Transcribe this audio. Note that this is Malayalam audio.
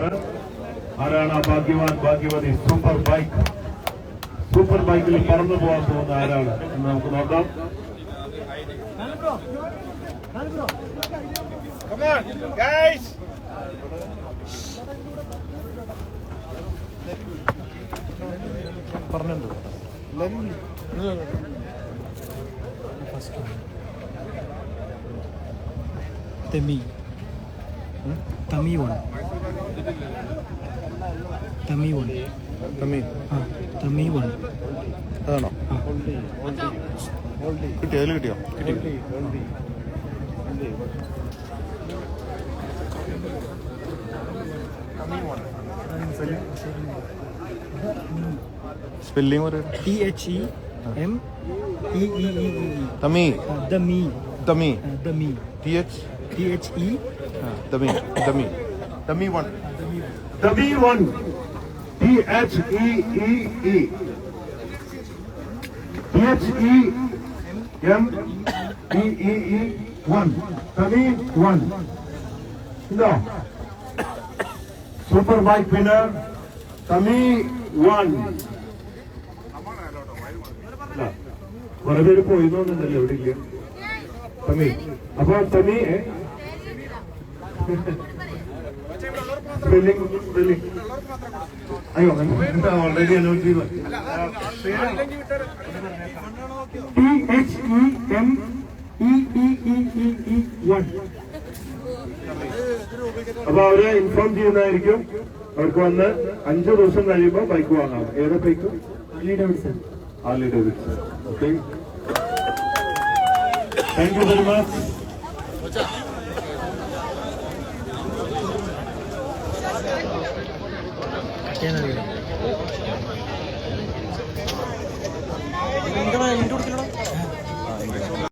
പോവുകയാണ്. ആരാണ് ആ ഭാഗ്യവാൻ ഭാഗ്യവതി? സൂപ്പർ ബൈക്കിൽ പറന്നു പോകാൻ പോകുന്ന ആരാണ് എന്ന് നമുക്ക് നോക്കാം. അതാണോ? കിട്ടിയോ? അതിൽ കിട്ടിയോ? സ്പെല്ലിംഗ് പറയും. തമി തമി തമി 1 സൂപ്പർ ബൈക്ക് വിന്നർ തമി 1. കുറെ പേര് പോയി തോന്നുന്നുണ്ടല്ലോ ഇവിടെ ഇല്ല തമി. അപ്പൊ തമി അയ്യോ എന്താ ഓൾറെഡി അനൗൺസ് ചെയ്ത THEMEEE1. അപ്പൊ അവരെ ഇൻഫോം ചെയ്യുന്നതായിരിക്കും. അവർക്ക് വന്ന് 5 ദിവസം കഴിയുമ്പോൾ ബൈക്ക് വാങ്ങാം. ഏത് bike? Harley Davidson. Okay, thank you very much. Kaya na rin.